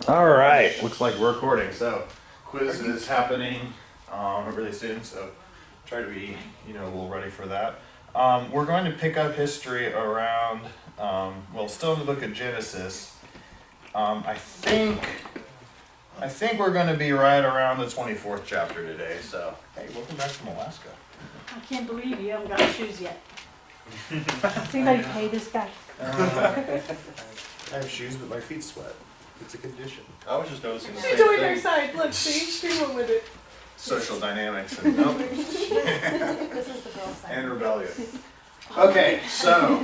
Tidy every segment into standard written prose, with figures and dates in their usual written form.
All right, looks like we're recording. So, quiz is happening really soon. So, try to be a little ready for that. We're going to pick up history around, still in the book of Genesis. I think we're going to be right around the 24th chapter today. So, hey, welcome back from Alaska. I can't believe you haven't got shoes yet. Somebody pay this guy. I have shoes, but my feet sweat. It's a condition. I was just noticing the She's same doing thing. her side. Look, see? She went with it. Social dynamics and nope. This is the girl side. And rebellion. Okay, so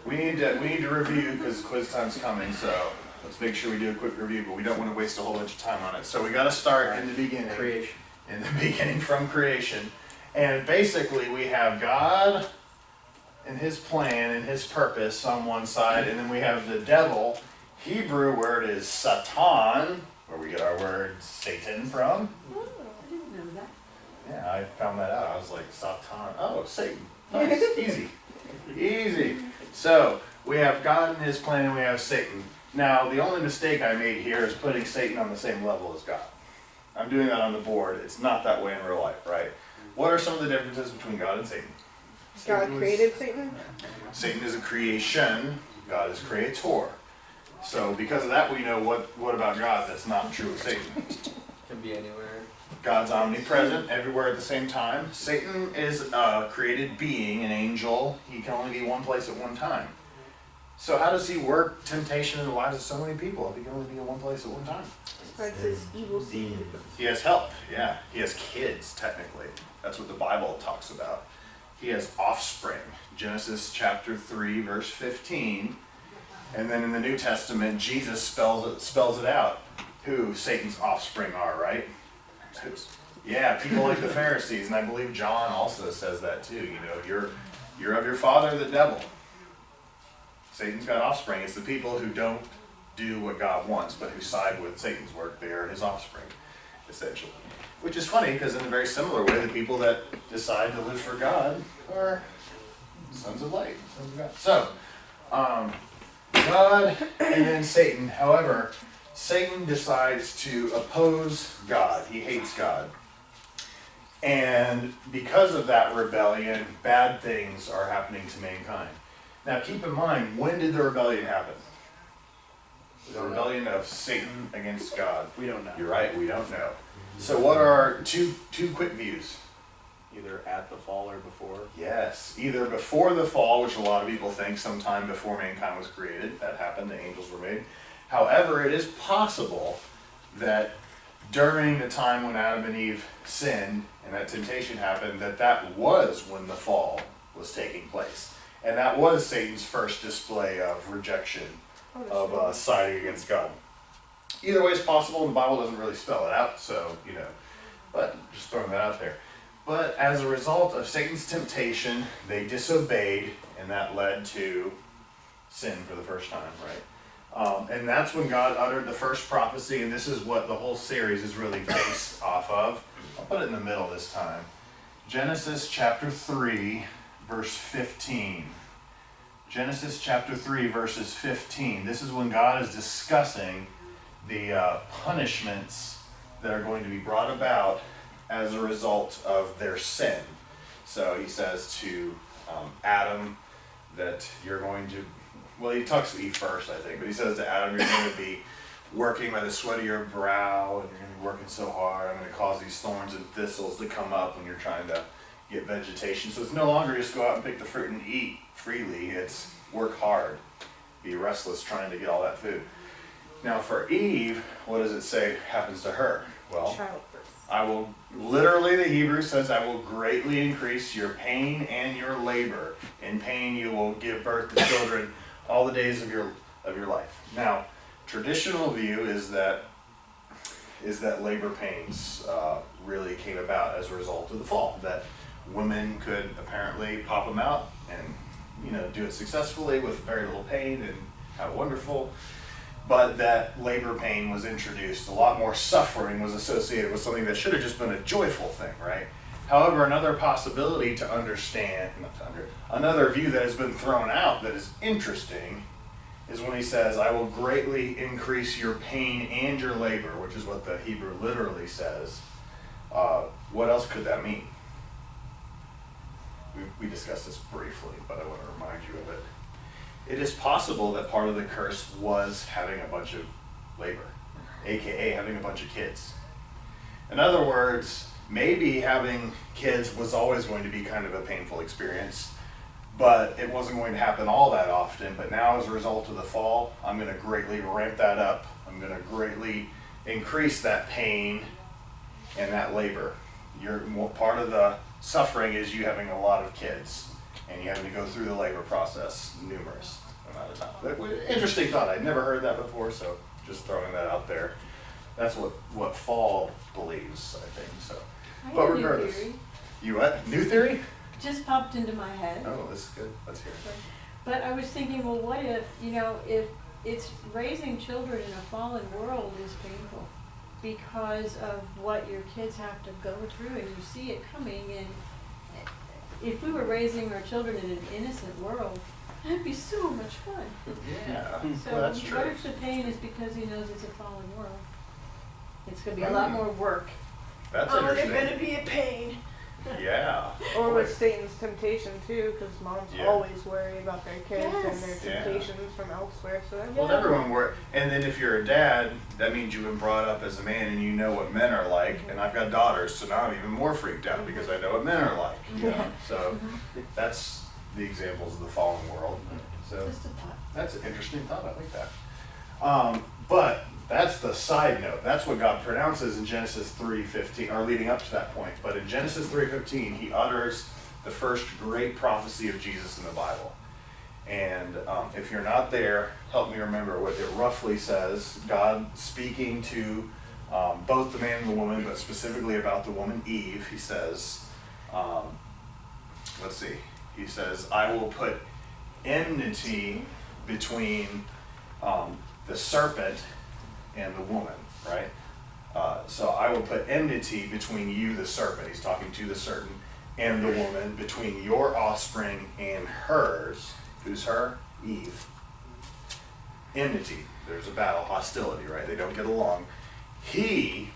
we need to review because quiz time's coming. So let's make sure we do a quick review, but we don't want to waste a whole bunch of time on it. So we got to start in the beginning. Creation. In the beginning from creation, and basically we have God and His plan and His purpose on one side, and then we have the devil. Hebrew word is Satan, where we get our word Satan from. Oh, I didn't know that. Yeah, I found that out. I was like, Satan. Oh, Satan. Nice. Easy. Easy. So, we have God and His plan, and we have Satan. Now, the only mistake I made here is putting Satan on the same level as God. I'm doing that on the board. It's not that way in real life, right? What are some of the differences between God and Satan? God created Satan? Satan is a creation. God is creator. So because of that, we know what about God that's not true of Satan. Can be anywhere. God's omnipresent, everywhere at the same time. Satan is a created being, an angel. He can only be one place at one time. So how does he work temptation in the lives of so many people if he can only be in one place at one time? That's his evil seed. He has help, yeah. He has kids, technically. That's what the Bible talks about. He has offspring. Genesis chapter 3, verse 15. And then in the New Testament, Jesus spells it out who Satan's offspring are, right? Yeah, people like the Pharisees. And I believe John also says that too. You're of your father, the devil. Satan's got offspring. It's the people who don't do what God wants, but who side with Satan's work. They are his offspring, essentially. Which is funny, because in a very similar way, the people that decide to live for God are sons of light. Sons of God. So, God and then Satan. However, Satan decides to oppose God. He hates God. And because of that rebellion, bad things are happening to mankind. Now keep in mind, when did the rebellion happen? The rebellion of Satan against God. We don't know. You're right, we don't know. So what are two quick views? Either at the fall or before. Yes, either before the fall, which a lot of people think sometime before mankind was created. That happened, the angels were made. However, it is possible that during the time when Adam and Eve sinned and that temptation happened, that was when the fall was taking place. And that was Satan's first display of rejection, of siding against God. Either way is possible, and the Bible doesn't really spell it out, so, but just throwing that out there. But as a result of Satan's temptation, they disobeyed, and that led to sin for the first time, right? And that's when God uttered the first prophecy, and this is what the whole series is really based off of. I'll put it in the middle this time. Genesis chapter 3, verse 15. Genesis chapter 3, verses 15. This is when God is discussing the punishments that are going to be brought about as a result of their sin. So he says to Adam that you're going to, he talks to Eve first, I think, but he says to Adam, you're going to be working by the sweat of your brow, and you're going to be working so hard. I'm going to cause these thorns and thistles to come up when you're trying to get vegetation. So it's no longer just go out and pick the fruit and eat freely. It's work hard, be restless trying to get all that food. Now for Eve, what does it say happens to her? Well, I will, literally the Hebrew says, I will greatly increase your pain and your labor. In pain you will give birth to children all the days of your life. Now, traditional view is that labor pains really came about as a result of the fall. That women could apparently pop them out and do it successfully with very little pain and how wonderful. But that labor pain was introduced. A lot more suffering was associated with something that should have just been a joyful thing, right? However, another possibility to understand, another view that has been thrown out that is interesting is when he says, I will greatly increase your pain and your labor, which is what the Hebrew literally says. What else could that mean? We discussed this briefly, but I want to remind you of it. It is possible that part of the curse was having a bunch of labor, aka having a bunch of kids. In other words, maybe having kids was always going to be kind of a painful experience, but it wasn't going to happen all that often. But now as a result of the fall, I'm going to greatly ramp that up. I'm going to greatly increase that pain and that labor. Part of the suffering is you having a lot of kids and you having to go through the labor process numerous amount of time. Interesting thought. I'd never heard that before, so just throwing that out there. That's what fall believes, I think. So, I but have a new regardless, theory. you what? New theory? Just popped into my head. Oh, this is good. Let's hear it. But I was thinking, well, what if, if it's raising children in a fallen world is painful because of what your kids have to go through, and you see it coming. And if we were raising our children in an innocent world, that'd be so much fun. Yeah, So well, that's true. what if the pain is because he knows it's a fallen world? It's going to be a lot more work. That's Oh, interesting. they're gonna be a pain. Yeah. Or with Satan's temptation too, because moms Yeah. always worry about their kids and Yes. their Yeah. temptations from elsewhere. So that Well, everyone works. And then if you're a dad, that means you've been brought up as a man and you know what men are like. And I've got daughters, so now I'm even more freaked out because I know what men are like. You know? So that's the examples of the fallen world. So Just a thought. that's an interesting thought. I like that. But that's the side note. That's what God pronounces in Genesis 3:15, or leading up to that point. But in Genesis 3:15, he utters the first great prophecy of Jesus in the Bible. And if you're not there, help me remember what it roughly says. God speaking to both the man and the woman, but specifically about the woman Eve, he says, let's see, he says, I will put enmity between the serpent and the woman, right? So I will put enmity between you, the serpent, he's talking to the serpent, and the woman, between your offspring and hers. Who's her? Eve. Enmity. There's a battle, hostility, right? They don't get along. He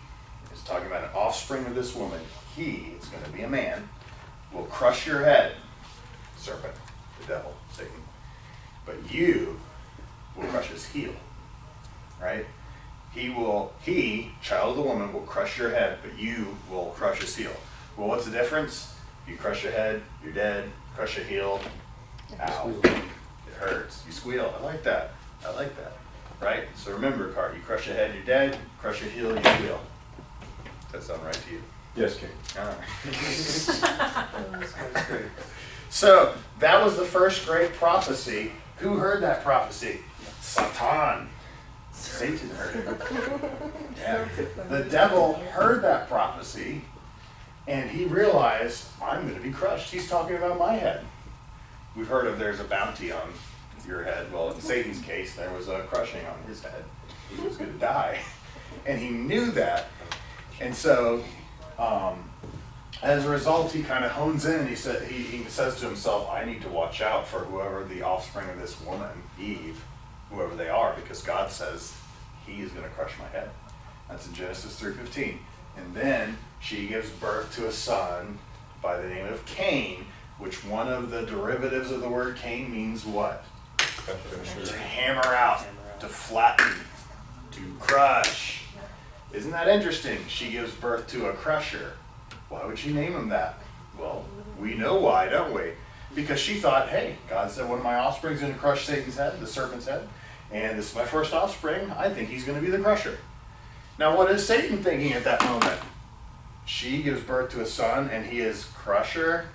is talking about an offspring of this woman. He, it's going to be a man, will crush your head. Serpent, the devil, Satan. But you will crush his heel, right? He, child of the woman, will crush your head, but you will crush his heel. Well, what's the difference? You crush your head, you're dead. Crush your heel, ow. It hurts. You squeal. I like that. I like that. Right? So remember, Cart, you crush your head, you're dead. Crush your heel, you squeal. Does that sound right to you? Yes, King. All right. So that was the first great prophecy. Who heard that prophecy? Satan. Satan heard it. Yeah. The devil heard that prophecy, and he realized, I'm going to be crushed. He's talking about my head. We've heard of there's a bounty on your head. Well, in Satan's case, there was a crushing on his head. He was going to die. And he knew that. And so, as a result, he kind of hones in and he says to himself, I need to watch out for whoever the offspring of this woman, Eve, whoever they are, because God says he is going to crush my head. That's in Genesis 3:15. And then she gives birth to a son by the name of Cain, which one of the derivatives of the word Cain means what? To hammer out, to flatten, to crush. Isn't that interesting? She gives birth to a crusher. Why would she name him that? Well, we know why, don't we? Because she thought, hey, God said one of my offspring is going to crush Satan's head, the serpent's head, and this is my first offspring. I think he's going to be the crusher. Now, what is Satan thinking at that moment? She gives birth to a son, and he is crusher?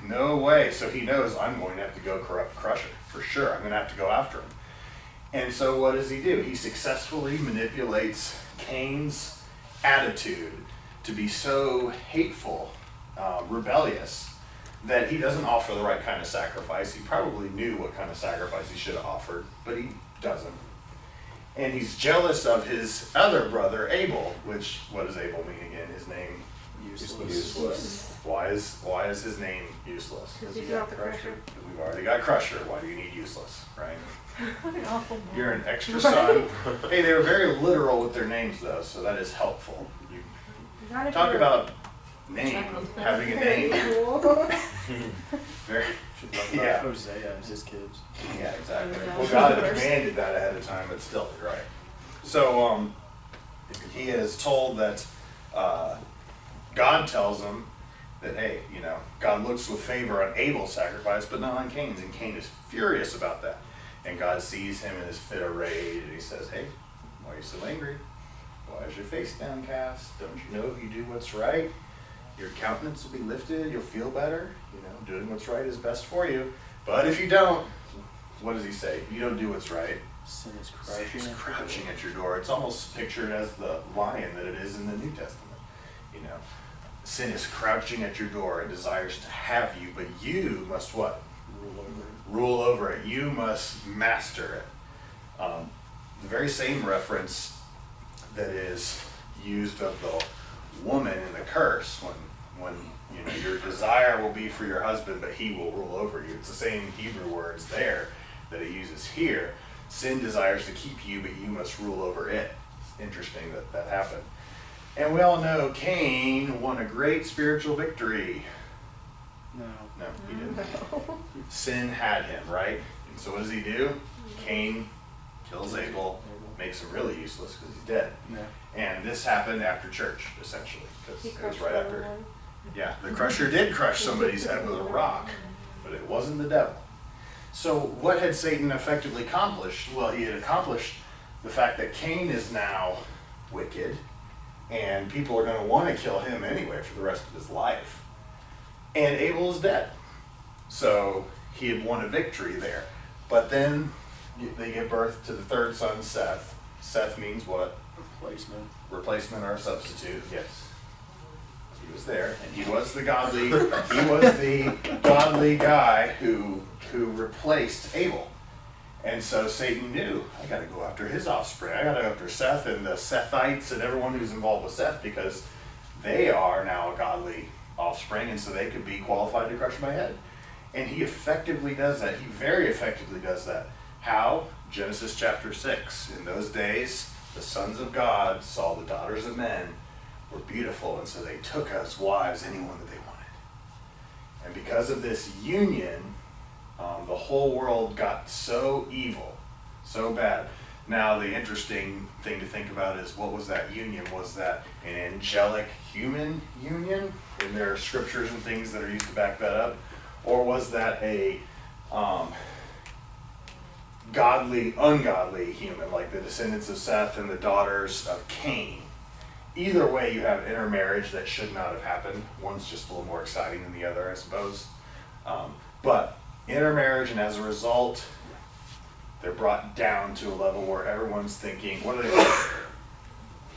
No way. So he knows I'm going to have to go corrupt crusher, for sure. I'm going to have to go after him. And so what does he do? He successfully manipulates Cain's attitude to be so hateful, rebellious, that he doesn't offer the right kind of sacrifice. He probably knew what kind of sacrifice he should have offered, but he doesn't. And he's jealous of his other brother, Abel, which, what does Abel mean again? His name Useless. Why is his name useless? Because he's not the crusher. Because we've already got Crusher. Why do you need useless, right? What an awful mom. You're an extra son. Hey, they were very literal with their names though, so that is helpful. You Not if talk you're about name, having a name. cool. Very, Should talk Yeah. about Hosea and his kids. yeah, exactly. Yeah. Well, God had commanded that ahead of time, but still, you're right. So, he is told that God tells him that, hey, God looks with favor on Abel's sacrifice, but not on Cain's, and Cain is furious about that. And God sees him in his fit of rage, and he says, hey, why are you so angry? Why is your face downcast? Don't you know if you do what's right, your countenance will be lifted, you'll feel better, doing what's right is best for you. But if you don't, what does he say? If you don't do what's right, Sin is sin is crouching at your door. It's almost pictured as the lion that it is in the New Testament. Sin is crouching at your door and desires to have you, but you must what? Rule over it. You must master it. The very same reference that is used of the woman in the curse when your desire will be for your husband, but he will rule over you. It's the same Hebrew words there that it uses here. Sin desires to keep you, but you must rule over it. It's interesting that happened. And we all know Cain won a great spiritual victory. No. No, he didn't. Sin had him, right? And so what does he do? Cain kills Abel, makes him really useless because he's dead. No. And this happened after church, essentially, because He it was crushed right after. everyone. Yeah, the crusher did crush somebody's head with a rock, but it wasn't the devil. So what had Satan effectively accomplished? Well, he had accomplished the fact that Cain is now wicked, and people are going to want to kill him anyway for the rest of his life. And Abel is dead. So he had won a victory there. But then they give birth to the third son, Seth. Seth means what? Replacement or substitute, yes. He was there, and he was the godly guy who replaced Abel. And so Satan knew, I got to go after his offspring. I got to go after Seth and the Sethites and everyone who's involved with Seth, because they are now a godly offspring, and so they could be qualified to crush my head. And he effectively does that. He very effectively does that. How? Genesis chapter 6. In those days, the sons of God saw the daughters of men were beautiful, and so they took as wives anyone that they wanted. And because of this union, the whole world got so evil, so bad. Now, the interesting thing to think about is, what was that union? Was that an angelic human union? And there are scriptures and things that are used to back that up. Or was that a godly, ungodly human, like the descendants of Seth and the daughters of Cain? Either way, you have intermarriage that should not have happened. One's just a little more exciting than the other, I suppose. But intermarriage, and as a result, they're brought down to a level where everyone's thinking, what are they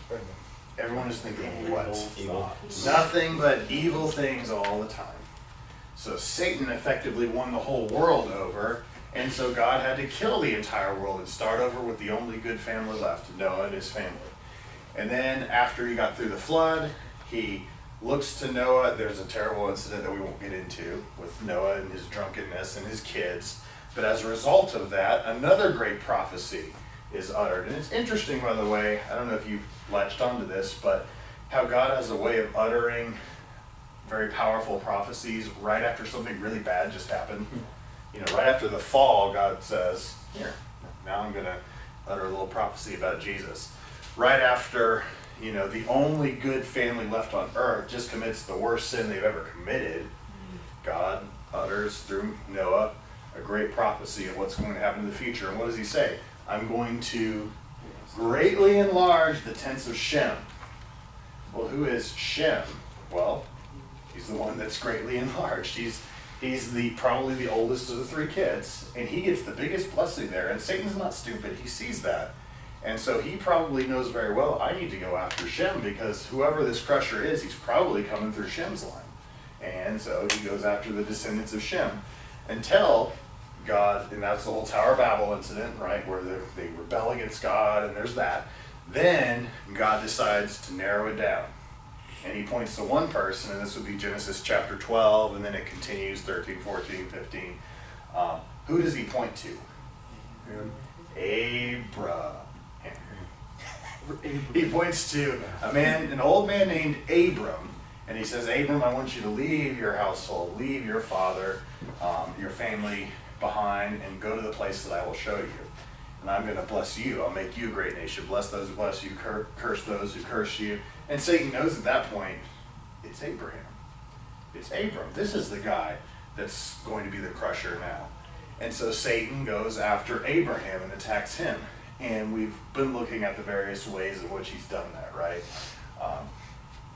thinking? Everyone is thinking what? Evil. Nothing but evil things all the time. So Satan effectively won the whole world over, and so God had to kill the entire world and start over with the only good family left, Noah and his family. And then after he got through the flood, he looks to Noah. There's a terrible incident that we won't get into with Noah and his drunkenness and his kids. But as a result of that, another great prophecy is uttered. And it's interesting, by the way, I don't know if you've latched onto this, but how God has a way of uttering very powerful prophecies right after something really bad just happened. Right after the fall, God says, here, now I'm going to utter a little prophecy about Jesus. Right after, the only good family left on earth just commits the worst sin they've ever committed, God utters through Noah a great prophecy of what's going to happen in the future. And what does he say? I'm going to greatly enlarge the tents of Shem. Well, who is Shem? Well, he's the one that's greatly enlarged. He's probably the oldest of the three kids, and he gets the biggest blessing there. And Satan's not stupid. He sees that. And so he probably knows very well, I need to go after Shem, because whoever this crusher is, he's probably coming through Shem's line. And so he goes after the descendants of Shem until God, and that's the whole Tower of Babel incident, right, where they rebel against God, and there's that. Then God decides to narrow it down. And he points to one person, and this would be Genesis chapter 12, and then it continues 13, 14, 15. Who does he point to? Abraham. He points to an old man named Abram, and he says, Abram, I want you to leave your household, leave your father, your family behind, and go to the place that I will show you. And I'm going to bless you. I'll make you a great nation. Bless those who bless you, curse those who curse you. And Satan knows at that point, it's Abraham. It's Abram. This is the guy that's going to be the crusher now. And so Satan goes after Abraham and attacks him. And we've been looking at the various ways in which he's done that, right?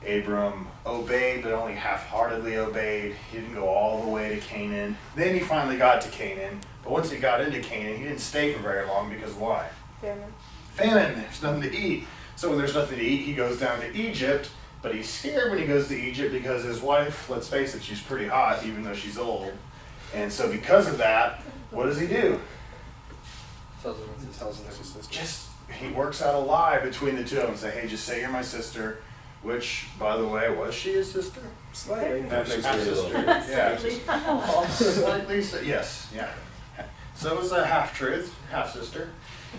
Abram obeyed, but only half-heartedly obeyed. He didn't go all the way to Canaan. Then he finally got to Canaan. But once he got into Canaan, he didn't stay for very long because why? Famine. There's nothing to eat. So when there's nothing to eat, he goes down to Egypt. But he's scared when he goes to Egypt because his wife, let's face it, she's pretty hot, even though she's old. And so because of that, what does he do? He works out a lie between the two of them. Say, hey, just say you're my sister. Which, by the way, was she his sister? Slightly. Half-sister. Yeah. Slightly. Yes. Yeah. So it was a half-truth, half-sister.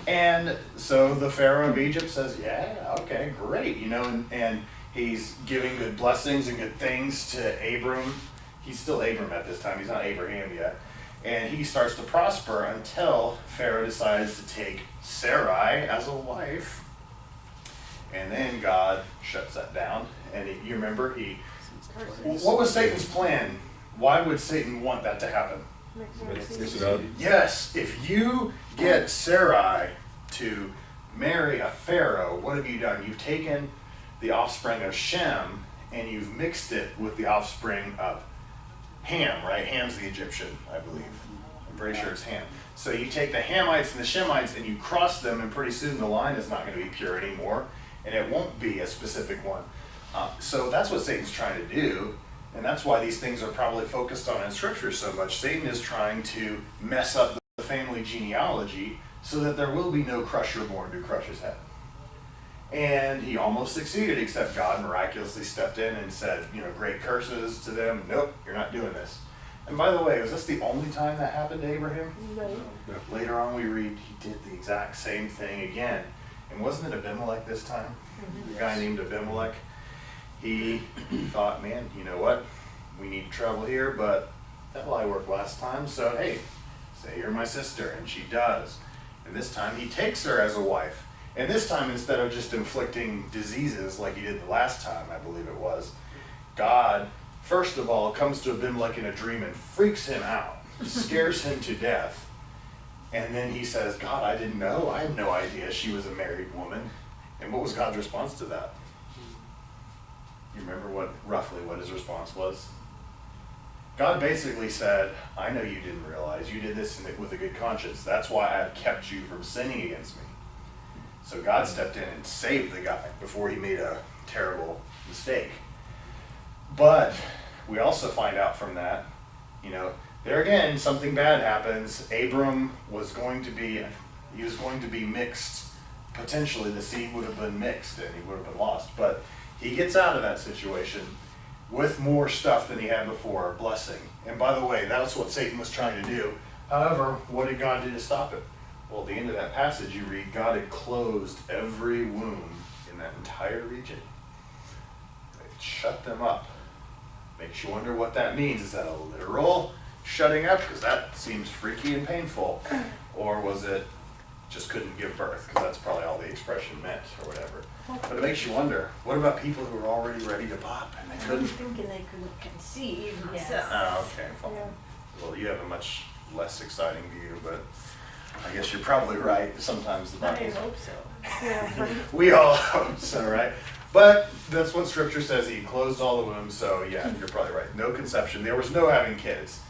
And so the Pharaoh of Egypt says, yeah, okay, great. And he's giving good blessings and good things to Abram. He's still Abram at this time. He's not Abraham yet. And he starts to prosper until Pharaoh decides to take Sarai as a wife. And then God shuts that down. And you remember, what was Satan's plan? Why would Satan want that to happen? Yes, if you get Sarai to marry a Pharaoh, what have you done? You've taken the offspring of Shem and you've mixed it with the offspring of Ham, right? Ham's the Egyptian, I believe. I'm pretty sure it's Ham. So you take the Hamites and the Shemites and you cross them, and pretty soon the line is not going to be pure anymore, and it won't be a specific one. So that's what Satan's trying to do, and that's why these things are probably focused on in Scripture so much. Satan is trying to mess up the family genealogy so that there will be no crusher born to crush his head. And he almost succeeded, except God miraculously stepped in and said, great curses to them. Nope, you're not doing this. And by the way, was this the only time that happened to Abraham? No. Later on we read he did the exact same thing again. And wasn't it Abimelech this time? Mm-hmm. The guy named Abimelech. He thought, man, you know what? We need trouble here, but that lie worked last time, so hey, say you're my sister. And she does. And this time he takes her as a wife. And this time, instead of just inflicting diseases like he did the last time, I believe it was, God, first of all, comes to Abimelech in a dream and freaks him out, scares him to death. And then he says, God, I didn't know. I had no idea she was a married woman. And what was God's response to that? You remember roughly what his response was? God basically said, I know you didn't realize. You did this with a good conscience. That's why I've kept you from sinning against me. So God stepped in and saved the guy before he made a terrible mistake. But we also find out from that, there again, something bad happens. Abram was going to be mixed. Potentially the seed would have been mixed and he would have been lost. But he gets out of that situation with more stuff than he had before, a blessing. And by the way, that's what Satan was trying to do. However, what did God do to stop it? Well, at the end of that passage you read, God had closed every womb in that entire region. It shut them up. Makes you wonder what that means. Is that a literal shutting up? Because that seems freaky and painful. Or was it just couldn't give birth? Because that's probably all the expression meant or whatever. But it makes you wonder, what about people who were already ready to pop and they couldn't? Thinking they couldn't conceive. Yes. So. Oh, okay, fine. Yeah. Well, you have a much less exciting view, but I guess you're probably right. Sometimes the I Bible's... hope so. Yeah. We all hope so, right? But that's what Scripture says. He closed all the wombs, so yeah, you're probably right. No conception. There was no having kids.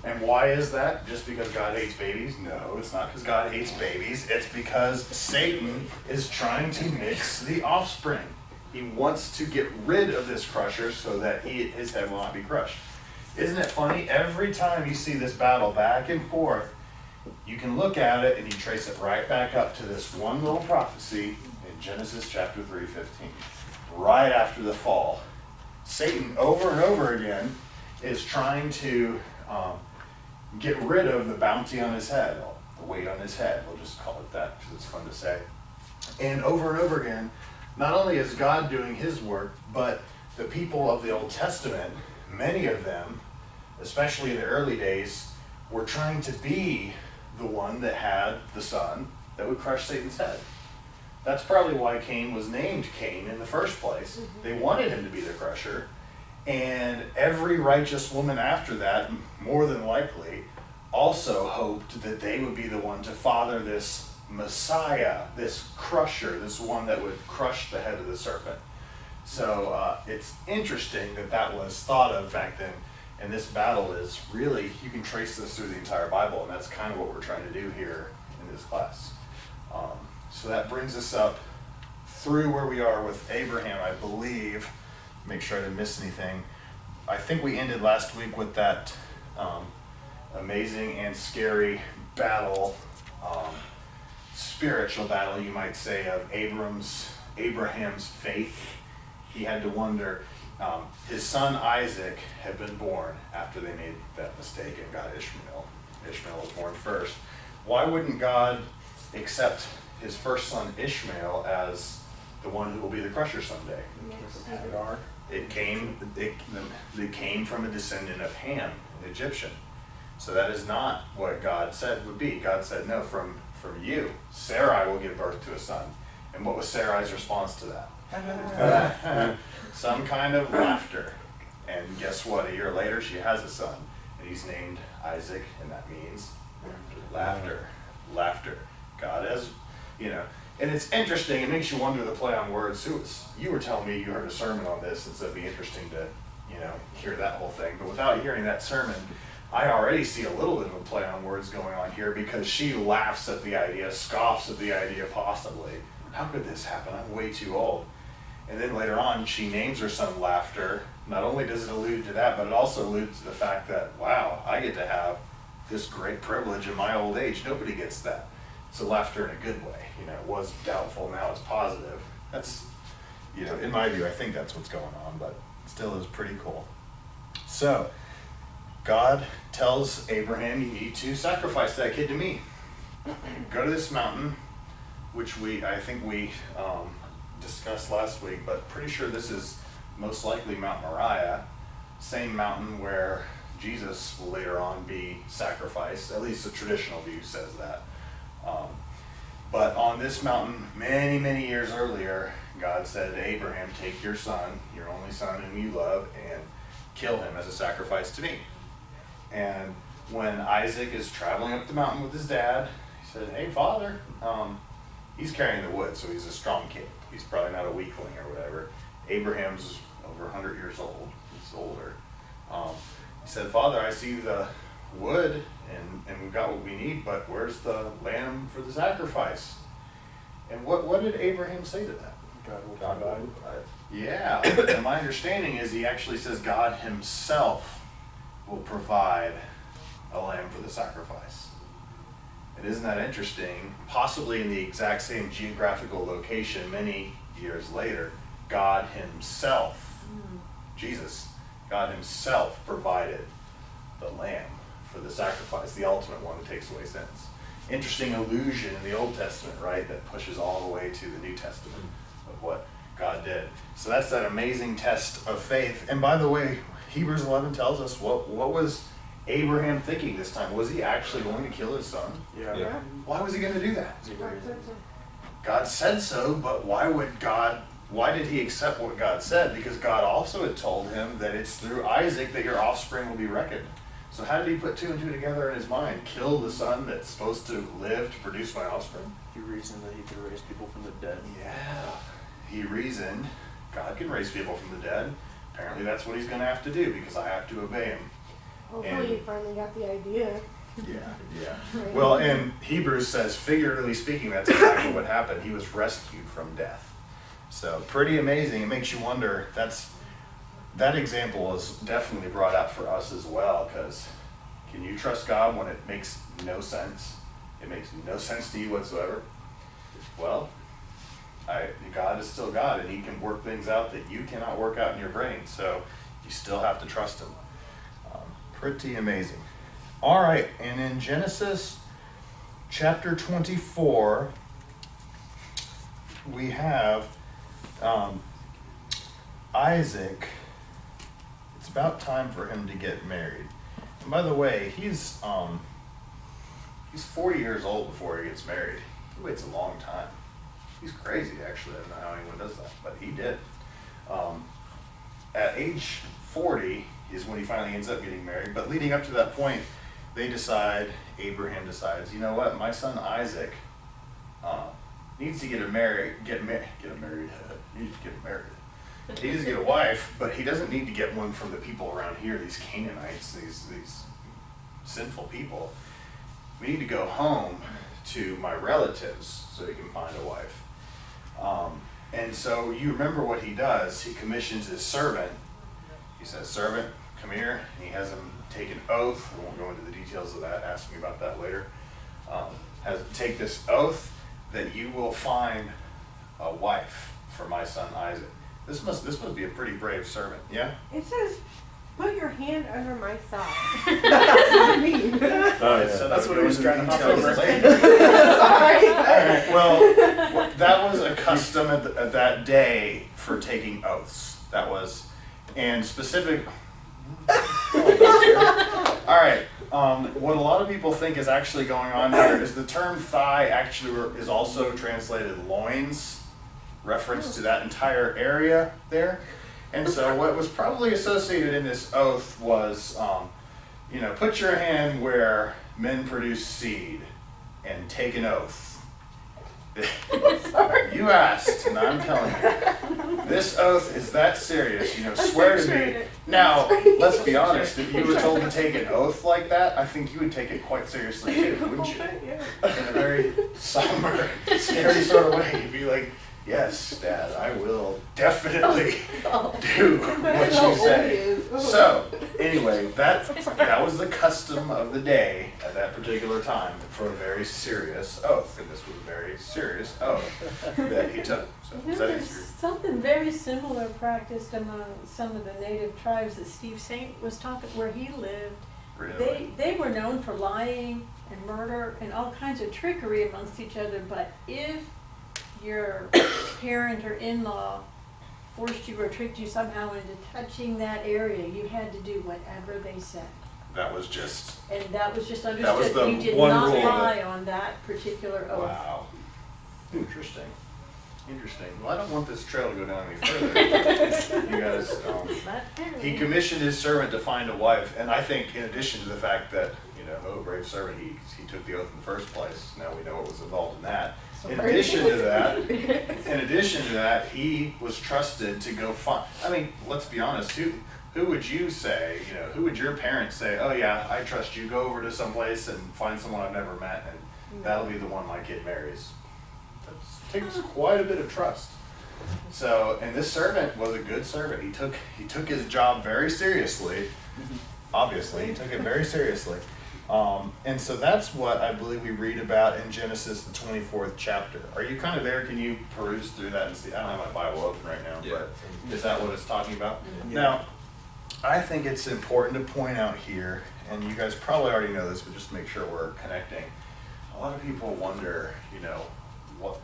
And why is that? Just because God hates babies? No, it's not because God hates babies. It's because Satan is trying to mix the offspring. He wants to get rid of this crusher so that his head will not be crushed. Isn't it funny? Every time you see this battle back and forth, you can look at it and you trace it right back up to this one little prophecy in Genesis chapter 3:15. right after the fall. Satan, over and over again, is trying to get rid of the bounty on his head, the weight on his head. We'll just call it that because it's fun to say. And over again, not only is God doing his work, but the people of the Old Testament, many of them, especially in the early days, were trying to be the one that had the son that would crush Satan's head. That's probably why Cain was named Cain in the first place. Mm-hmm. They wanted him to be the crusher. And every righteous woman after that, more than likely, also hoped that they would be the one to father this Messiah, this crusher, this one that would crush the head of the serpent. So it's interesting that that was thought of back then. And this battle is really, you can trace this through the entire Bible, and that's kind of what we're trying to do here in this class. So that brings us up through where we are with Abraham, I believe. Make sure I didn't miss anything. I think we ended last week with that amazing and scary battle, spiritual battle, you might say, of Abraham's faith. He had to wonder, his son Isaac had been born after they made that mistake and got Ishmael. Ishmael was born first. Why wouldn't God accept his first son Ishmael as the one who will be the crusher someday? Hagar. It came from a descendant of Ham, an Egyptian. So that is not what God said would be. God said, no, from you, Sarai will give birth to a son. And what was Sarai's response to that? Some kind of laughter. And guess what? A year later, she has a son. And he's named Isaac, and that means laughter. Laughter. God has, and it's interesting. It makes you wonder the play on words. You were telling me you heard a sermon on this, and so it'd be interesting to, hear that whole thing. But without hearing that sermon, I already see a little bit of a play on words going on here because she laughs at the idea, scoffs at the idea possibly. How could this happen? I'm way too old. And then later on, she names her son Laughter. Not only does it allude to that, but it also alludes to the fact that, wow, I get to have this great privilege in my old age. Nobody gets that. So laughter in a good way. It was doubtful, now it's positive. That's, in my view, I think that's what's going on, but it still is pretty cool. So, God tells Abraham, you need to sacrifice that kid to me. Go to this mountain, which I think we discussed last week, but pretty sure this is most likely Mount Moriah, same mountain where Jesus will later on be sacrificed. At least the traditional view says that. But on this mountain, many, many years earlier, God said to Abraham, take your son, your only son whom you love, and kill him as a sacrifice to me. And when Isaac is traveling up the mountain with his dad, he said, hey, Father, he's carrying the wood, so he's a strong kid. He's probably not a weakling or whatever. Abraham's over 100 years old. He's older. He said, Father, I see the wood and we've got what we need, but where's the lamb for the sacrifice? And what did Abraham say to that? God will provide. Yeah, and my understanding is he actually says God himself will provide a lamb for the sacrifice. And isn't that interesting? Possibly in the exact same geographical location many years later, God himself, Jesus, God himself provided the lamb for the sacrifice, the ultimate one that takes away sins. Interesting allusion in the Old Testament, right, that pushes all the way to the New Testament of what God did. So that's that amazing test of faith. And by the way, Hebrews 11 tells us what was Abraham thinking this time? Was he actually going to kill his son? Yeah. Why was he going to do that? God said so, but why did he accept what God said? Because God also had told him that it's through Isaac that your offspring will be reckoned. So how did he put two and two together in his mind? Kill the son that's supposed to live to produce my offspring? He reasoned that he could raise people from the dead. Yeah. He reasoned God can raise people from the dead. Apparently that's what he's going to have to do because I have to obey him. Hopefully you finally got the idea. Yeah. Well, and Hebrews says, figuratively speaking, that's exactly what happened. He was rescued from death. So pretty amazing. It makes you wonder. That example is definitely brought out for us as well, because can you trust God when it makes no sense? It makes no sense to you whatsoever. Well, God is still God, and he can work things out that you cannot work out in your brain. So you still have to trust him. Pretty amazing. All right, and in Genesis chapter 24, we have Isaac. It's about time for him to get married. And by the way, he's 40 years old before he gets married. He waits a long time. He's crazy, actually. I don't know how anyone does that, but he did. At age 40 is when he finally ends up getting married. But leading up to that point, Abraham decides, you know what, my son Isaac needs to get married. He needs to get a wife, but he doesn't need to get one from the people around here, these Canaanites, these sinful people. We need to go home to my relatives so he can find a wife. And so you remember what he does. He commissions his servant. He says, servant, come here. And he has him take an oath. I won't go into the details of that. Ask me about that later. Has him take this oath that you will find a wife for my son Isaac. This must be a pretty brave servant, yeah? It says, put your hand under my thigh. What does that mean? Oh, yeah. That's what he was trying to hop over. Sorry. All right, well, that was a custom at that day for taking oaths. That was, and specific. All right, what a lot of people think is actually going on here is the term thigh actually is also translated loins, reference to that entire area there. And so what was probably associated in this oath was, put your hand where men produce seed and take an oath. You asked, and I'm telling you, this oath is that serious. Swear to me. Now, let's be honest. If you were told to take an oath like that, I think you would take it quite seriously too, wouldn't you? In a very somber, scary sort of way. You'd be like, yes, Dad, I will definitely do what you say. So, anyway, that was the custom of the day at that particular time for a very serious oath, and this was a very serious oath that he took. So, There was something very similar practiced among some of the native tribes that Steve Saint was talking, where he lived. Really? They were known for lying and murder and all kinds of trickery amongst each other, but if your parent or in-law forced you or tricked you somehow into touching that area, you had to do whatever they said. That was just... And that was just understood. That was the you did one not rule lie on that particular oath. Wow. Interesting. Well, I don't want this trail to go down any further. You guys, he commissioned his servant to find a wife, and I think in addition to the fact that, brave servant, he took the oath in the first place. Now we know what was involved in that. In addition to that, he was trusted to go find. I mean, let's be honest. Who would you say? Who would your parents say? Oh yeah, I trust you. Go over to someplace and find someone I've never met, and that'll be the one my kid marries. That takes quite a bit of trust. So, and this servant was a good servant. He took his job very seriously. Obviously, he took it very seriously. And so that's what I believe we read about in Genesis, the 24th chapter. Are you kind of there? Can you peruse through that and see? I don't have my Bible open right now, but is that what it's talking about? Yeah. Now, I think it's important to point out here, and you guys probably already know this, but just to make sure we're connecting. A lot of people wonder, what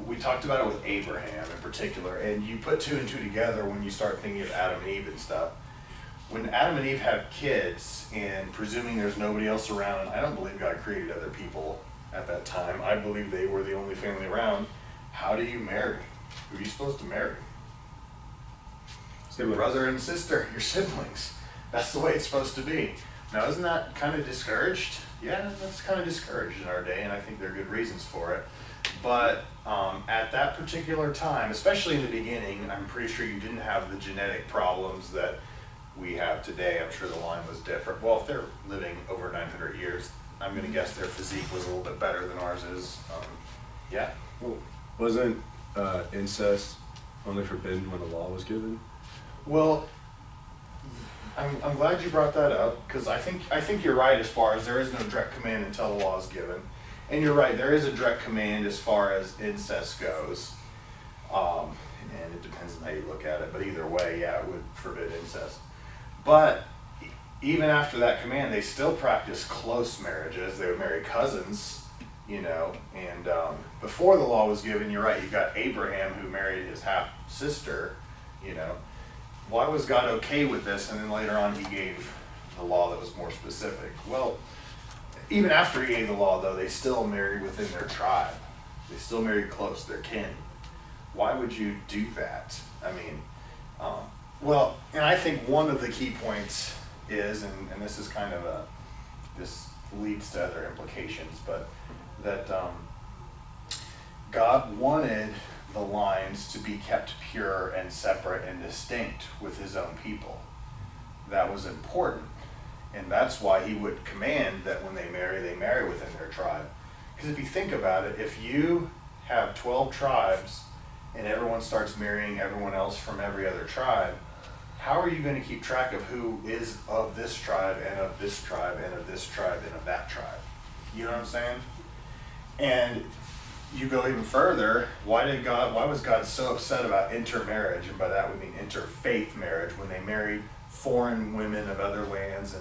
we talked about it with Abraham in particular, and you put two and two together when you start thinking of Adam and Eve and stuff. When Adam and Eve have kids, and presuming there's nobody else around, I don't believe God created other people at that time. I believe they were the only family around. How do you marry? Who are you supposed to marry? Your brother and sister, your siblings. That's the way it's supposed to be. Now, isn't that kind of discouraged? Yeah, that's kind of discouraged in our day, and I think there are good reasons for it. But at that particular time, especially in the beginning, I'm pretty sure you didn't have the genetic problems that we have today. I'm sure the line was different. Well, if they're living over 900 years, I'm going to guess their physique was a little bit better than ours is. Yeah. Well, wasn't incest only forbidden when the law was given? Well, I'm glad you brought that up, because I think you're right as far as there is no direct command until the law is given. And you're right, there is a direct command as far as incest goes. And it depends on how you look at it, but either way, yeah, it would forbid incest. But even after that command, they still practiced close marriages. They would marry cousins, you know, and before the law was given, you're right, you got Abraham who married his half-sister, you know. Why was God okay with this? And then later on he gave the law that was more specific. Well, even after he gave the law, though, they still married within their tribe. They still married close, their kin. Why would you do that? I mean, well, and I think one of the key points is, and this is kind of this leads to other implications, but that God wanted the lines to be kept pure and separate and distinct with his own people. That was important. And that's why he would command that when they marry within their tribe. Because if you think about it, if you have 12 tribes and everyone starts marrying everyone else from every other tribe, how are you going to keep track of who is of this tribe and of this tribe and of this tribe and of that tribe? You know what I'm saying? And you go even further, why was God so upset about intermarriage? And by that we mean interfaith marriage, when they married foreign women of other lands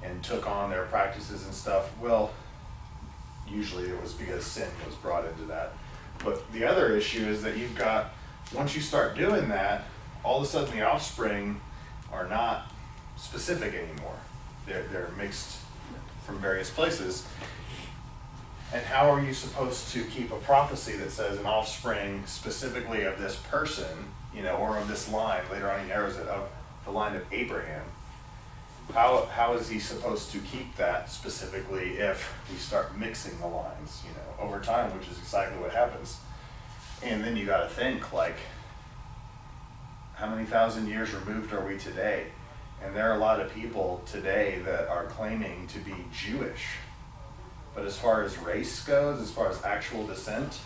and took on their practices and stuff. Well, usually it was because sin was brought into that. But the other issue is that you've got, once you start doing that, all of a sudden the offspring are not specific anymore. They're mixed from various places. And how are you supposed to keep a prophecy that says an offspring specifically of this person, you know, or of this line, later on he narrows it, of the line of Abraham? How is he supposed to keep that specifically if we start mixing the lines, you know, over time, which is exactly what happens. And then you got to think, like, how many thousand years removed are we today? And there are a lot of people today that are claiming to be Jewish. But as far as race goes, as far as actual descent,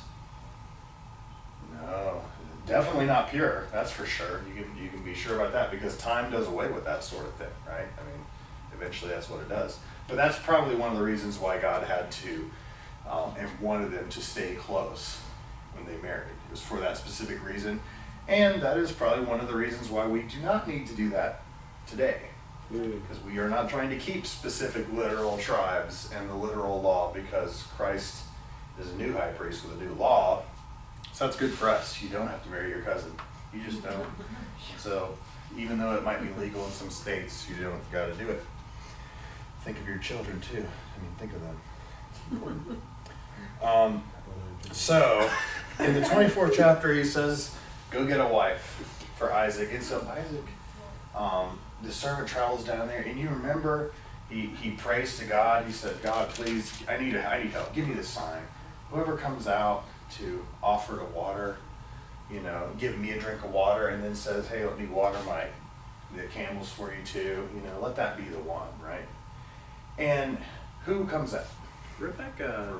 no, definitely not pure, that's for sure. You can be sure about that, because time does away with that sort of thing, right? I mean, eventually that's what it does. But that's probably one of the reasons why God had to and wanted them to stay close when they married. It was for that specific reason. And that is probably one of the reasons why we do not need to do that today. Because we are not trying to keep specific literal tribes and the literal law, because Christ is a new high priest with a new law. So that's good for us. You don't have to marry your cousin. You just don't. So even though it might be legal in some states, you don't got to do it. Think of your children too. I mean, think of them. It's important. So in the 24th chapter, he says, go get a wife for Isaac. And so Isaac, the servant travels down there, and you remember he prays to God. He said, God, please, I need help. Give me the sign. Whoever comes out to offer to water, you know, give me a drink of water, and then says, hey, let me water the camels for you too. You know, let that be the one, right? And who comes out? Rebecca.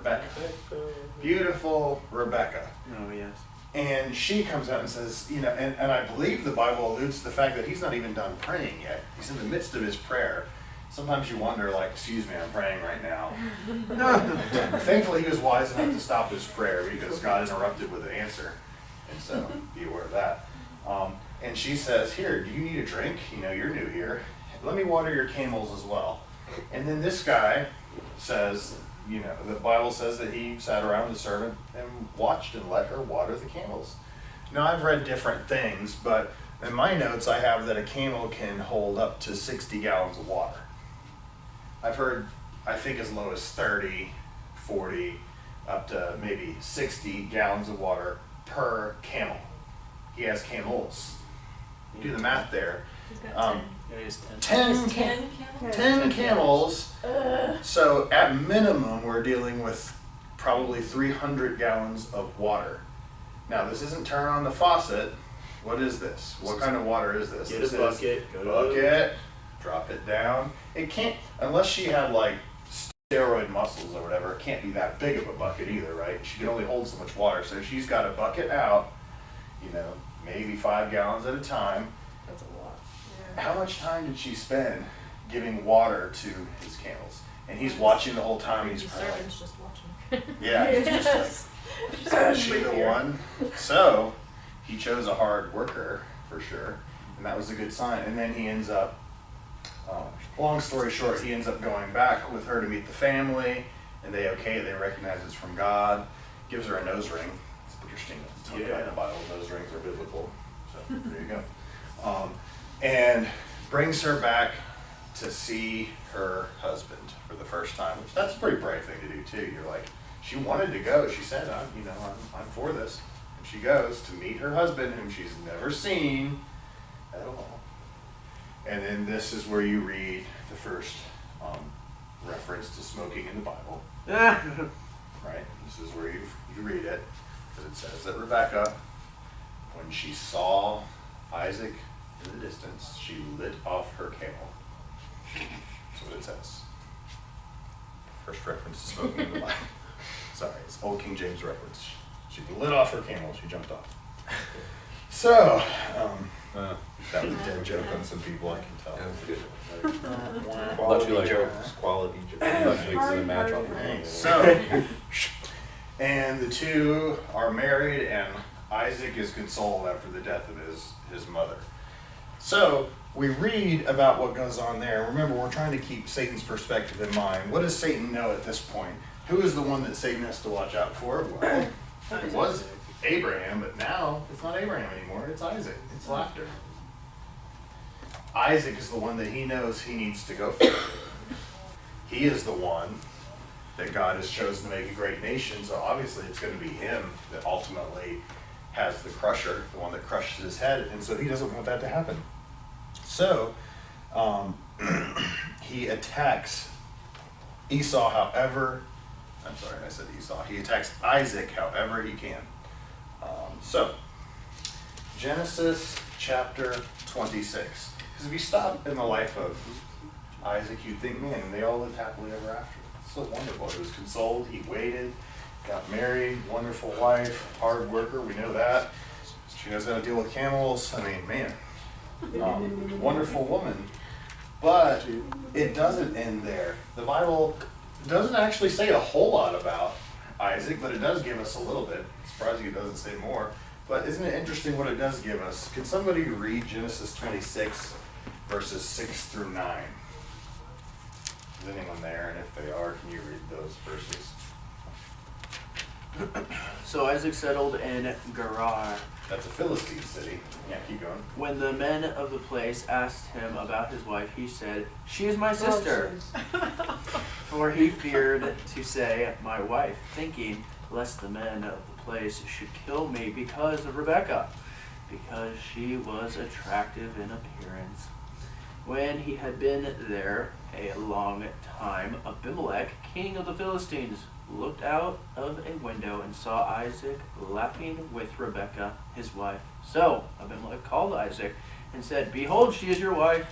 Beautiful Rebecca. Oh, yes. And she comes out and says, you know, and I believe the Bible alludes to the fact that he's not even done praying yet. He's in the midst of his prayer. Sometimes you wonder, like, excuse me, I'm praying right now. Thankfully, he was wise enough to stop his prayer, because God interrupted with an answer. And so, be aware of that. And she says, here, do you need a drink? You know, you're new here. Let me water your camels as well. And then this guy says, you know, the Bible says that he sat around the servant and watched and let her water the camels. Now, I've read different things, but in my notes I have that a camel can hold up to 60 gallons of water. I've heard, I think, as low as 30, 40, up to maybe 60 gallons of water per camel. He has camels. You do the math there. He's got 10. Yeah, he's 10. 10 camels. So at minimum, we're dealing with probably 300 gallons of water. Now, this isn't turn on the faucet. What is this? What kind of water is this? Get This a bucket. is bucket. Drop it down. It can't, unless she had like steroid muscles or whatever, it can't be that big of a bucket either, right? She can only hold so much water. So she's got a bucket out, you know, maybe 5 gallons at a time. That's a lot. How much time did she spend giving water to his camels? And he's watching the whole time. He's The probably servant's just watching. yeah, he's just like, is she the one? So he chose a hard worker for sure, and that was a good sign. And then he ends up, long story short, he ends up going back with her to meet the family, and they recognize it's from God. Gives her a nose ring. It's interesting. It's talking about in the Bible, nose rings are biblical. So there you go. And brings her back to see her husband for the first time, which that's a pretty brave thing to do too. You're like, she wanted to go. She said, I'm for this. And she goes to meet her husband, whom she's never seen at all. And then this is where you read the first reference to smoking in the Bible. Right? This is where you read it. Because it says that Rebekah, when she saw Isaac in the distance, she lit off her camel. That's what it says. First reference to smoking in the Bible. Sorry, it's old King James reference. She lit off her camel, she jumped off. So, that was a dead joke on some people, I can tell. Quality jokes. Quality jokes. So, and the two are married, and Isaac is consoled after the death of his mother. So, we read about what goes on there. Remember, we're trying to keep Satan's perspective in mind. What does Satan know at this point? Who is the one that Satan has to watch out for? Well, it was Abraham, but now it's not Abraham anymore. It's Isaac. It's laughter. Isaac is the one that he knows he needs to go for. He is the one that God has chosen to make a great nation, so obviously it's going to be him that ultimately has the crusher, the one that crushes his head, and so he doesn't want that to happen. So, he attacks Esau however, I'm sorry, I said Esau. He attacks Isaac however he can. So, Genesis chapter 26. Because if you stop in the life of Isaac, you'd think, man, they all lived happily ever after. It's so wonderful. He was consoled, he waited, got married, wonderful wife, hard worker, we know that. She knows how to deal with camels. I mean, man. Wonderful woman, but it doesn't end there. The Bible doesn't actually say a whole lot about Isaac, but it does give us a little bit. Surprising it doesn't say more, but isn't it interesting what it does give us? Can somebody read Genesis 26 verses 6 through 9? Is anyone there? And if they are, can you read those verses? So Isaac settled in Gerar. That's a Philistine city. Yeah, keep going. When the men of the place asked him about his wife, he said, "She is my sister." For he feared to say, "My wife," thinking, lest the men of the place should kill me because of Rebekah, because she was attractive in appearance. When he had been there a long time, Abimelech, king of the Philistines, looked out of a window and saw Isaac laughing with Rebekah, his wife. So Abimelech called Isaac and said, "Behold, she is your wife.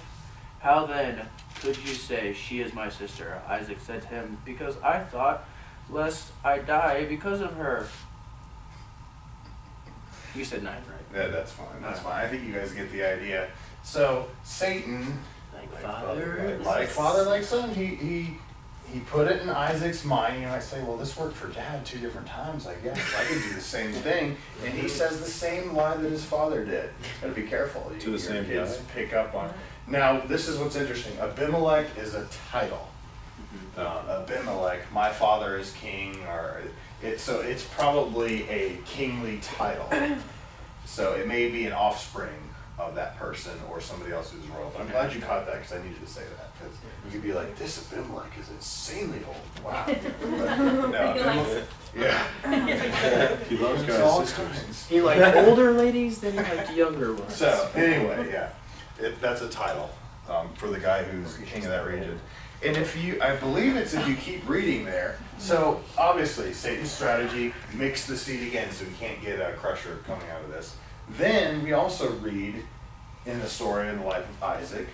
How then could you say, 'She is my sister'?" Isaac said to him, "Because I thought, lest I die because of her." You said 9, right? Yeah, that's fine. That's fine. I think you guys get the idea. So Satan, Like father, like father, like son, he put it in Isaac's mind. You know, I say, well, this worked for Dad 2 different times. I guess I could do the same thing, and he says the same lie that his father did. Gotta be careful. To the same kids guy? pick up on. Now, this is what's interesting. Abimelech is a title. Abimelech, my father is king, so it's probably a kingly title. So it may be an offspring of that person or somebody else who's royal. But I'm glad you caught that because I needed to say that. Because you could be like, this Abimelech is insanely old. Wow. But, no, Abimelech, yeah. He loves It's all guys' sisters. kinds. He liked older ladies, then he liked younger ones. So anyway, yeah, that's a title for the guy who's king of that region. And I believe it's if you keep reading there. So obviously, Satan's strategy, mix the seed again, so we can't get a crusher coming out of this. Then we also read in the story in the life of Isaac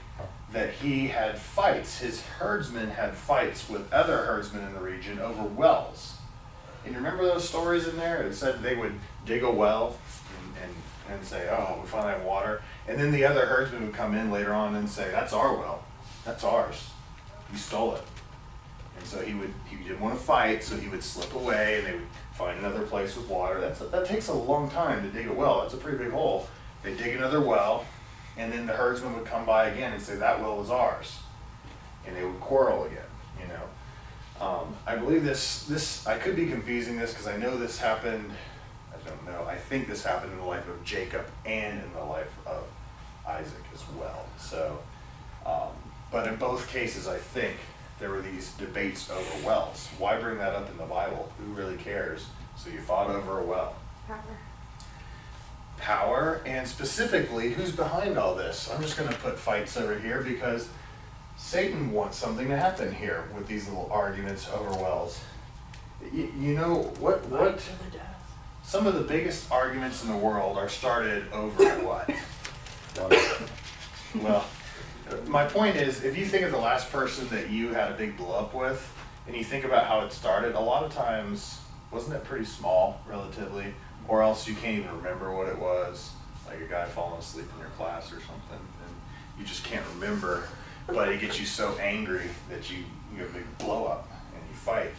that he had fights. His herdsmen had fights with other herdsmen in the region over wells. And you remember those stories in there? It said they would dig a well and say, "Oh, we finally have water." And then the other herdsman would come in later on and say, "That's our well. That's ours. We stole it." And so he didn't want to fight, so he would slip away, and they would find another place with water. That takes a long time to dig a well. That's a pretty big hole. They dig another well, and then the herdsman would come by again and say, that well is ours. And they would quarrel again, you know. I believe this, I could be confusing this because I know this happened, I don't know, I think this happened in the life of Jacob and in the life of Isaac as well. So, but in both cases, I think there were these debates over wells. Why bring that up in the Bible? Who really cares? So you fought over a well. Power, and specifically, who's behind all this? I'm just going to put fights over here because Satan wants something to happen here with these little arguments over wells. You know what? Some of the biggest arguments in the world are started over what? Well, my point is, if you think of the last person that you had a big blow up with, and you think about how it started, a lot of times, wasn't it pretty small, relatively? Or else you can't even remember what it was, like a guy falling asleep in your class or something, and you just can't remember, but it gets you so angry that you have a big blow up and you fight.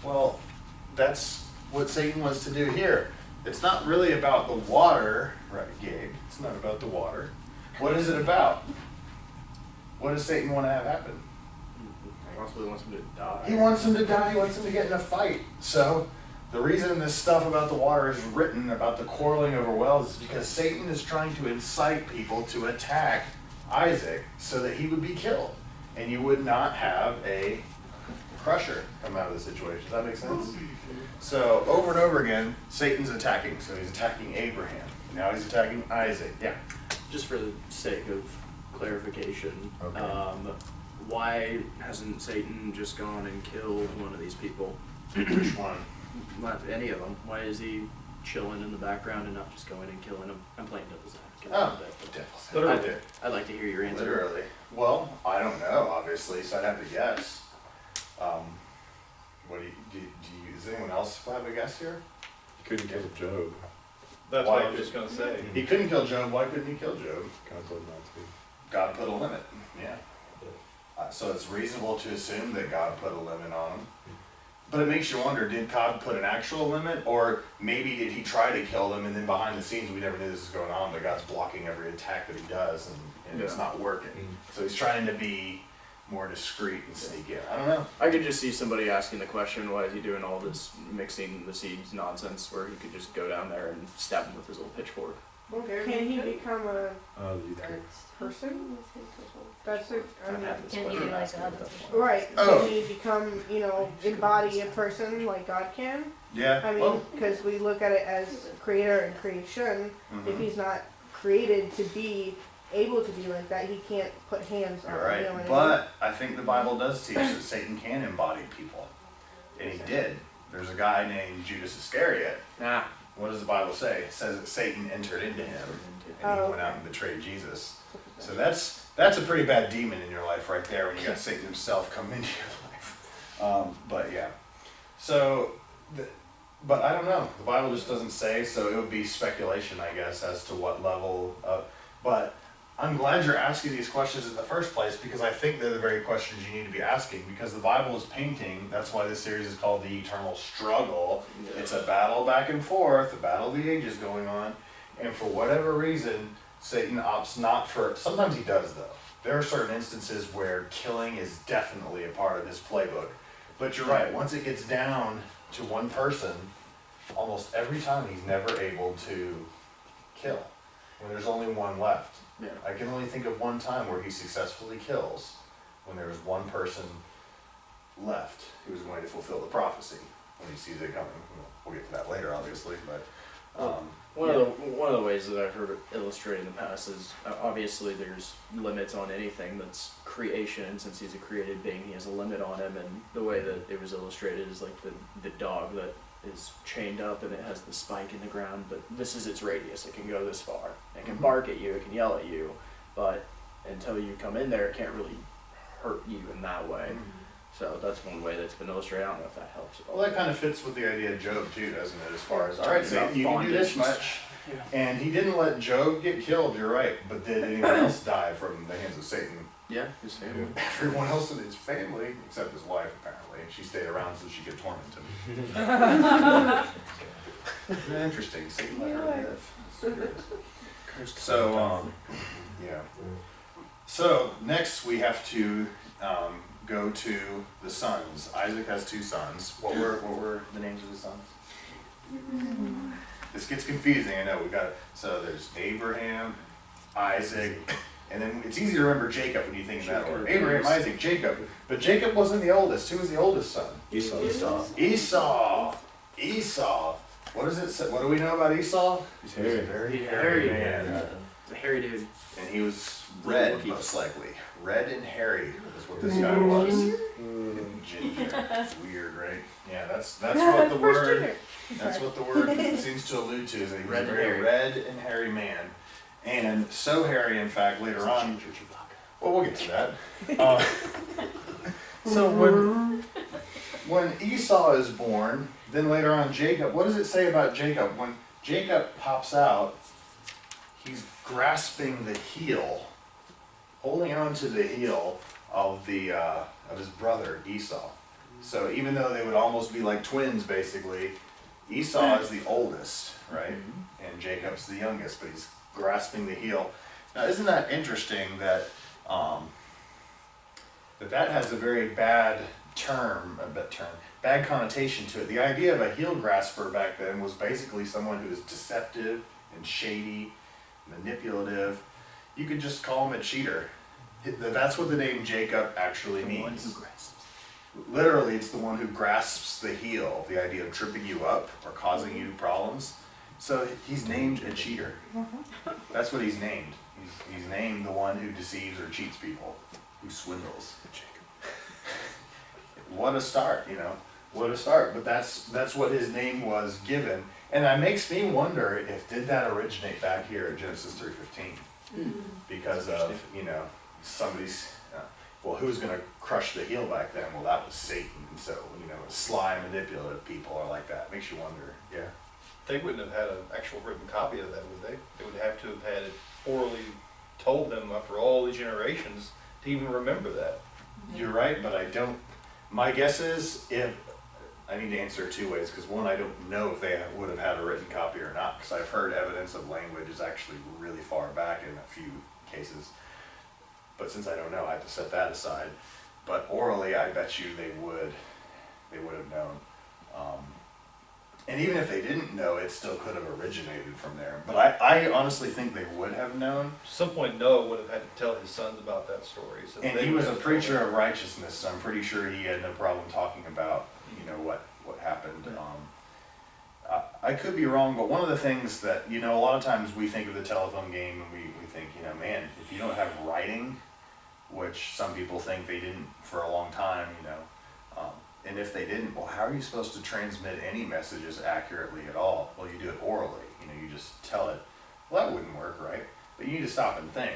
Well, that's what Satan wants to do here. It's not really about the water, right, Gabe? It's not about the water. What is it about? What does Satan want to have happen? He possibly wants him to die. He wants him to die. He wants him to get in a fight. So the reason this stuff about the water is written, about the quarreling over wells, is because Satan is trying to incite people to attack Isaac so that he would be killed. And you would not have a crusher come out of the situation. Does that make sense? So over and over again, Satan's attacking. So he's attacking Abraham. Now he's attacking Isaac. Yeah. Just for the sake of clarification, Okay. why hasn't Satan just gone and killed one of these people? Which one? Not any of them. Why is he chilling in the background and not just going and killing them? I'm playing devil's advocate. Oh, Literally. I'd like to hear your answer. Literally. Well, I don't know, obviously, so I'd have to guess. What does anyone else have a guess here? He couldn't kill Job. That's Why what I was did- just gonna say. He couldn't kill Job. Why couldn't he kill Job? God told him not to. God put a limit. Yeah. So it's reasonable to assume that God put a limit on him. But it makes you wonder, did God put an actual limit? Or maybe did he try to kill them and then behind the scenes we never knew this was going on, but God's blocking every attack that he does and it's not working. So he's trying to be more discreet and sneak in. I don't know. I could just see somebody asking the question, why is he doing all this mixing the seeds nonsense where he could just go down there and stab him with his little pitchfork? Can he become a The youth group. person? That's it. I've had this Can he question be like asked God? before. Right. Oh. Can he become, embody a person like God can? Yeah. I mean, because we look at it as creator and creation. If Mhm. he's not created to be able to be like that, he can't put hands on. You're right. You know what I mean? But I think the Bible does teach that Satan can embody people. And he did. There's a guy named Judas Iscariot. Ah. What does the Bible say? It says that Satan entered into him and he went out and betrayed Jesus. So that's a pretty bad demon in your life right there when you got Satan himself come into your life. But yeah. So, but I don't know. The Bible just doesn't say, so it would be speculation, I guess, as to what level of, but I'm glad you're asking these questions in the first place because I think they're the very questions you need to be asking because the Bible is painting, that's why this series is called The Eternal Struggle. It's a battle back and forth, a battle of the ages going on, and for whatever reason, Satan opts not for, sometimes he does though. There are certain instances where killing is definitely a part of his playbook. But you're right, once it gets down to one person, almost every time he's never able to kill when there's only one left. Yeah. I can only think of one time where he successfully kills when there was one person left who was going to fulfill the prophecy when he sees it coming. We'll get to that later, obviously, but One of the ways that I've heard it illustrated in the past is obviously there's limits on anything that's creation, and since he's a created being, he has a limit on him. And the way that it was illustrated is like the dog that is chained up and it has the spike in the ground, but this is its radius. It can go this far. It can bark at you. It can yell at you, but until you come in there, it can't really hurt you in that way. So that's one way that's been illustrated. I don't know if that helps at all. well, that kind of fits with the idea of Job too, doesn't it? As far as, all right, so you can do this much. Yeah. And he didn't let Job get killed, you're right, but did anyone else die from the hands of Satan? Yeah, his family. Everyone else in his family, except his wife apparently, she stayed around so she could torment him. Interesting. Satan let her live. So, yeah. So next we have to go to the sons. Isaac has 2 sons. What were the names of the sons? This gets confusing. I know we got. So there's Abraham, Isaac, and then it's easy to remember Jacob when you think in that order. Abraham, Isaac, Jacob. But Jacob wasn't the oldest. Who was the oldest son? Esau. What does it say? What do we know about Esau? He's He was a hairy. very He's hairy hairy, man. A hairy dude. And he was red, most likely. Red and hairy is what this guy was. Ginger. It's weird, right? Yeah, that's what the word. That's what the word seems to allude to, is that he was a very red and hairy man. And so hairy, in fact, later on. Well, we'll get to that. So when Esau is born, then later on Jacob, what does it say about Jacob? When Jacob pops out, he's grasping the heel, holding on to the heel of his brother Esau. So even though they would almost be like twins, basically, Esau is the oldest, right? And Jacob's the youngest, but he's grasping the heel. Now, isn't that interesting that that has a very bad bad connotation to it. The idea of a heel grasper back then was basically someone who is deceptive and shady, manipulative. You could just call him a cheater. That's what the name Jacob actually means. Literally, it's the one who grasps the heel, the idea of tripping you up or causing you problems. So he's named a cheater. That's what he's named. He's named the one who deceives or cheats people, who swindles. What a start, you know. What a start. But that's what his name was given. And that makes me wonder if did that originate back here at Genesis 3:15? Because of, you know, somebody's, well, who's going to crush the heel back then? Well, that was Satan. And so, you know, sly, manipulative people are like that. Makes you wonder. Yeah. They wouldn't have had an actual written copy of that, would they? They would have to have had it orally told them after all these generations to even remember that. You're right, but I don't. My guess is if I need to answer 2 ways, because one, I don't know if they would have had a written copy or not, because I've heard evidence of language is actually really far back in a few cases. But since I don't know, I have to set that aside. But orally, I bet you they would have known. And even if they didn't know, it still could have originated from there. But I honestly think they would have known. At some point, Noah would have had to tell his sons about that story. So And he was a preacher of righteousness, so I'm pretty sure he had no problem talking about, you know, what happened. I could be wrong, but one of the things that, you know, a lot of times we think of the telephone game and we think, you know, man, if you don't have writing, which some people think they didn't for a long time, you know, and if they didn't, well, how are you supposed to transmit any messages accurately at all? Well, you do it orally, you know, you just tell it. Well, that wouldn't work, right? But you need to stop and think.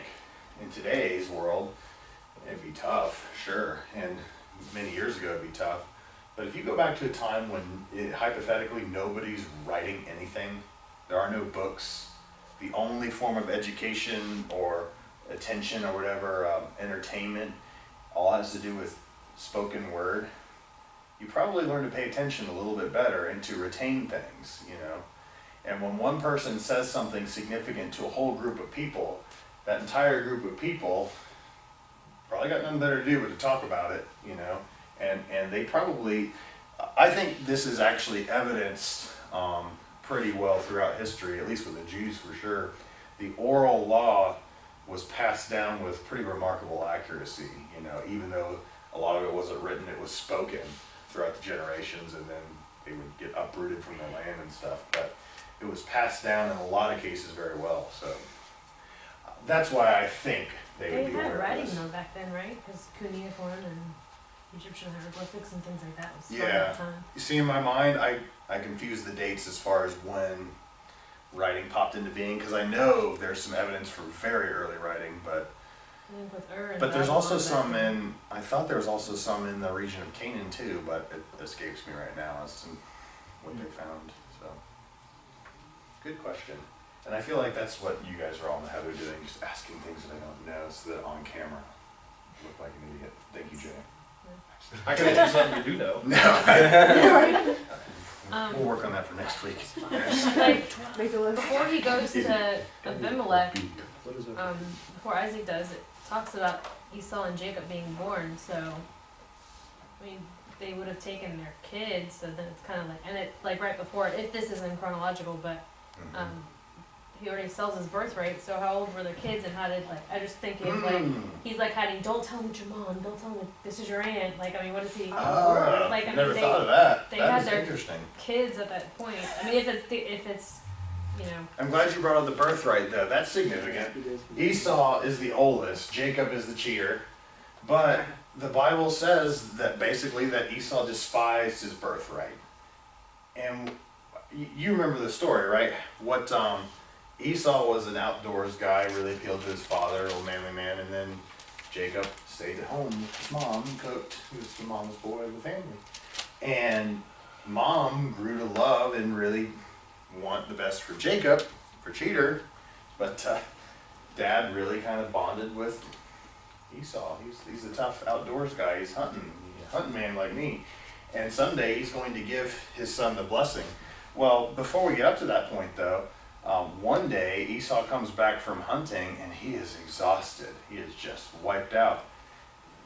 In today's world, it'd be tough, sure, and many years ago it'd be tough. But if you go back to a time when, hypothetically, nobody's writing anything, there are no books, the only form of education or attention or whatever, entertainment, all has to do with spoken word, you probably learn to pay attention a little bit better and to retain things, you know. And when one person says something significant to a whole group of people, that entire group of people probably got nothing better to do but to talk about it, you know. And they probably, I think this is actually evidenced pretty well throughout history, at least with the Jews for sure. The oral law was passed down with pretty remarkable accuracy, you know, even though a lot of it wasn't written, it was spoken throughout the generations, and then they would get uprooted from the land and stuff. But it was passed down in a lot of cases very well. So that's why I think they would be aware of this. They had writing though back then, right? Because cuneiform and Egyptian hieroglyphics and things like that was Yeah. at the time. You see, in my mind, I confuse the dates as far as when writing popped into being, because I know there's some evidence for very early writing, but I think with Ur and But there's also Babylon, some in, I thought there was also some in the region of Canaan too, but it escapes me right now as to what they found, so. Good question. And I feel like that's what you guys are all in the habit of doing, just asking things that I don't know, so that on camera. look like an idiot. Thank you, Jay. I can ask you something you do know. No. We'll Um, work on that for next week. like Make a list. before he goes to Abimelech, What is that? before Isaac does, it talks about Esau and Jacob being born. So, I mean, they would have taken their kids. So then it's kind of like, and it like right before it. If this isn't chronological, but he already sells his birthright. So how old were their kids, and how did like? I just think of like he's like hiding. Don't tell them your mom. Don't tell them this is your aunt. Like I mean, what is he? Like I Never mean, thought of that. they That had is their interesting. kids at that point. I mean, if it's you know. I'm glad you brought up the birthright, though. That's significant. Esau is the oldest. Jacob is the cheater. But the Bible says that basically that Esau despised his birthright. And you remember the story, right? What Esau was an outdoors guy, really appealed to his father, old manly man, and then Jacob stayed at home with his mom and cooked. He was the mom's boy of the family. And mom grew to love and really want the best for Jacob, for cheater, but dad really kind of bonded with Esau. He's a tough outdoors guy. He's a hunting man like me. And someday he's going to give his son the blessing. Well, before we get up to that point though, one day Esau comes back from hunting and he is exhausted. He is just wiped out.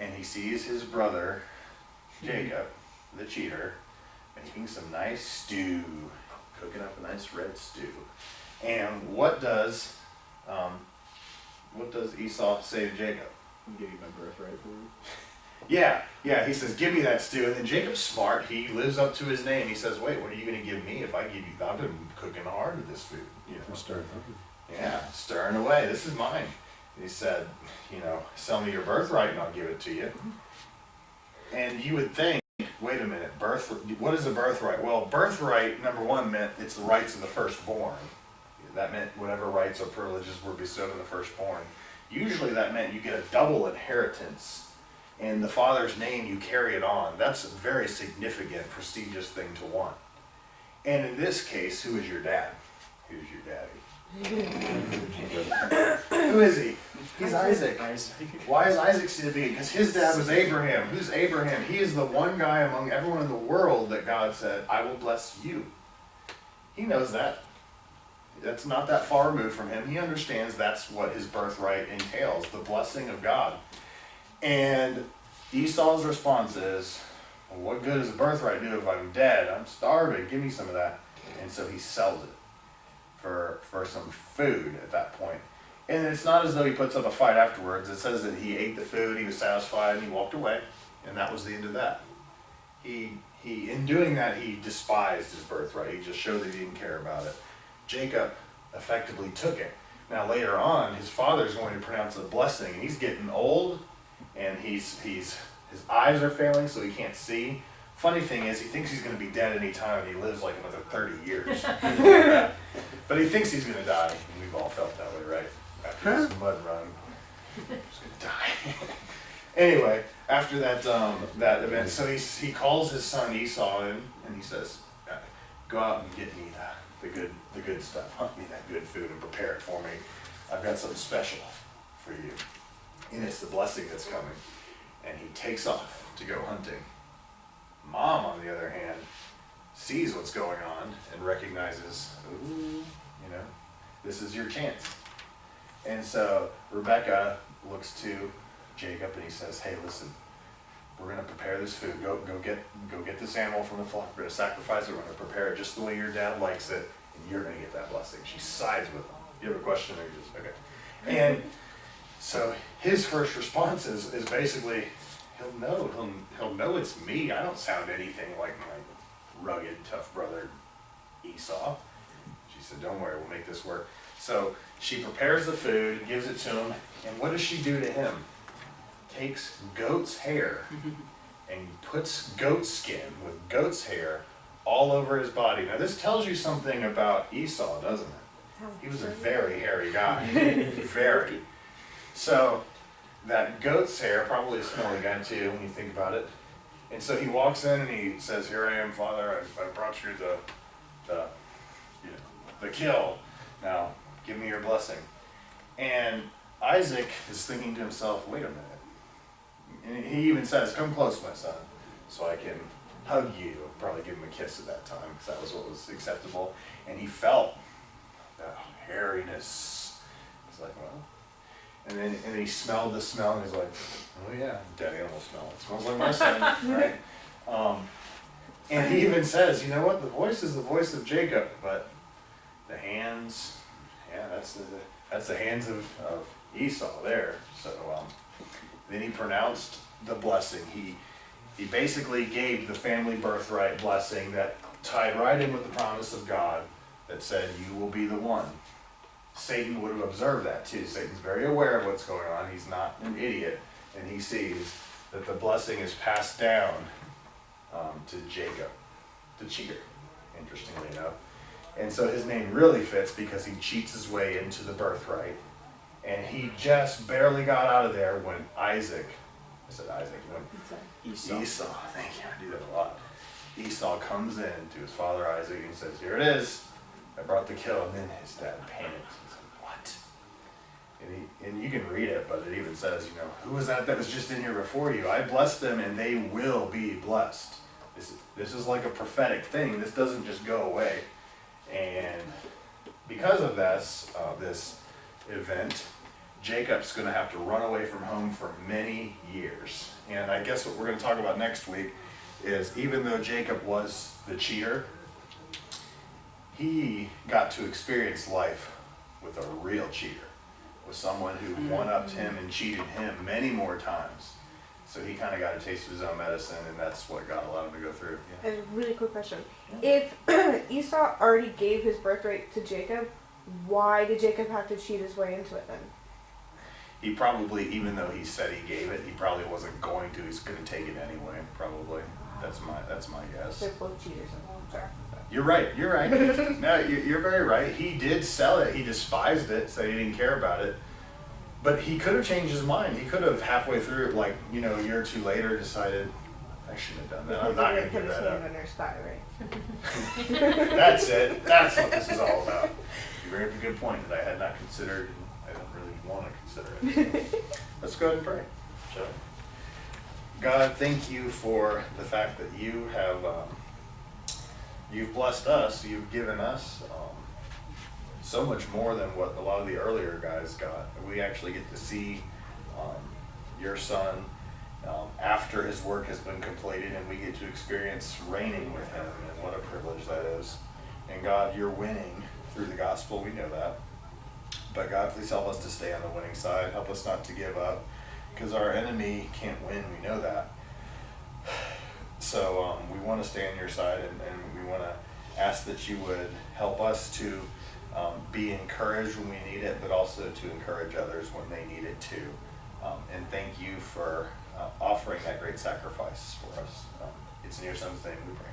And he sees his brother, Jacob, the cheater, making some nice stew, cooking up a nice red stew. And what does Esau say to Jacob? I'll give you my birthright for you. Yeah, he says, give me that stew. And then Jacob's smart. He lives up to his name. He says, wait, what are you going to give me if I give you? I've been cooking hard with this food. You know, I'm starting hungry. yeah, stirring away. This is mine. And he said, sell me your birthright and I'll give it to you. And you would think, wait a minute, what is a birthright? Well, birthright, number one, meant it's the rights of the firstborn. That meant whatever rights or privileges were bestowed on the firstborn. Usually that meant you get a double inheritance. In the father's name, you carry it on. That's a very significant, prestigious thing to want. And in this case, who is your dad? Who's your daddy? Who is he? He's Isaac. Why is Isaac significant? Because his dad was Abraham. Who's Abraham? He is the one guy among everyone in the world that God said, I will bless you. He knows that. That's not that far removed from him. He understands that's what his birthright entails, the blessing of God. And Esau's response is, well, what good does a birthright do if I'm dead? I'm starving. Give me some of that. And so he sells it for some food at that point. And it's not as though he puts up a fight afterwards. It says that he ate the food, he was satisfied, and he walked away. And that was the end of that. He in doing that, he despised his birthright. He just showed that he didn't care about it. Jacob effectively took it. Now later on, his father's going to pronounce a blessing, and he's getting old, and his eyes are failing, so he can't see. Funny thing is, he thinks he's going to be dead any time, and he lives like another 30 years. But he thinks he's going to die, and we've all felt that way, right? After this mud run, he's going to die. Anyway, after that event, so he calls his son Esau in, and he says, "Go out and get me the good stuff. Hunt me that good food and prepare it for me. I've got something special for you." And it's the blessing that's coming. And he takes off to go hunting. Mom, on the other hand, sees what's going on and recognizes, ooh, this is your chance. And so Rebecca looks to Jacob and he says, hey, listen, we're going to prepare this food. Go get this animal from the flock. We're going to sacrifice it. We're going to prepare it just the way your dad likes it, and you're going to get that blessing. She sides with him. You have a question or you just, okay. And so his first response is basically, he'll know it's me. I don't sound anything like my rugged, tough brother Esau. She said, don't worry, we'll make this work. So she prepares the food, gives it to him, and what does she do to him? Takes goat's hair and puts goat skin with goat's hair all over his body. Now this tells you something about Esau, doesn't it? He was a very hairy guy. Very. So that goat's hair, probably a smelly guy too when you think about it. And so he walks in and he says, here I am, Father, I brought you the kill. Now give me your blessing. And Isaac is thinking to himself, wait a minute. and he even says, "Come close, my son, so I can hug you." Probably give him a kiss at that time, because that was what was acceptable. And he felt that hairiness. He's like, well, and then he smelled the smell, and he's like, oh yeah, dead animal smell. It smells like my son, right? And he even says, you know what? The voice is the voice of Jacob, but the hands, yeah, that's the hands of Esau there. So then he pronounced the blessing. He basically gave the family birthright blessing that tied right in with the promise of God that said, you will be the one. Satan would have observed that too. Satan's very aware of what's going on. He's not an idiot, and he sees that the blessing is passed down to Jacob, the cheater, interestingly enough. And so his name really fits because he cheats his way into the birthright. And he just barely got out of there when Esau, thank you, I do that a lot. Esau comes in to his father Isaac and says, here it is, I brought the kill. And then his dad panics. He's like, what? And you can read it, but it even says, who was that was just in here before you? I blessed them and they will be blessed. This is like a prophetic thing. This doesn't just go away. And because of this event, Jacob's going to have to run away from home for many years. And I guess what we're going to talk about next week is, even though Jacob was the cheater, he got to experience life with a real cheater, with someone who one-upped him and cheated him many more times. So he kind of got a taste of his own medicine, and that's what God allowed him to go through. Yeah. A really quick question. If Esau already gave his birthright to Jacob, why did Jacob have to cheat his way into it then? He probably, even though he said he gave it, he probably wasn't going to. He's going to take it anyway, probably. That's my guess. They're both cheaters. Sorry. You're right. No, you're very right. He did sell it. He despised it, said he didn't care about it. But he could have changed his mind. He could have halfway through, like, a year or two later, decided, I shouldn't have done that. I'm not going to give that up. On their spot, right? That's it. That's what this is all about. You bring up a good point that I had not considered, and I don't really want to consider it. So let's go ahead and pray, shall we? God, thank you for the fact that you have, you've blessed us. You've given us so much more than what a lot of the earlier guys got. We actually get to see your son after his work has been completed, and we get to experience reigning with him, and what a privilege that is. And God, you're winning through the gospel. We know that. But God, please help us to stay on the winning side. Help us not to give up, because our enemy can't win. We know that. So we want to stay on your side, and we want to ask that you would help us to be encouraged when we need it, but also to encourage others when they need it too. And thank you for offering that great sacrifice for us. It's in your son's name we pray.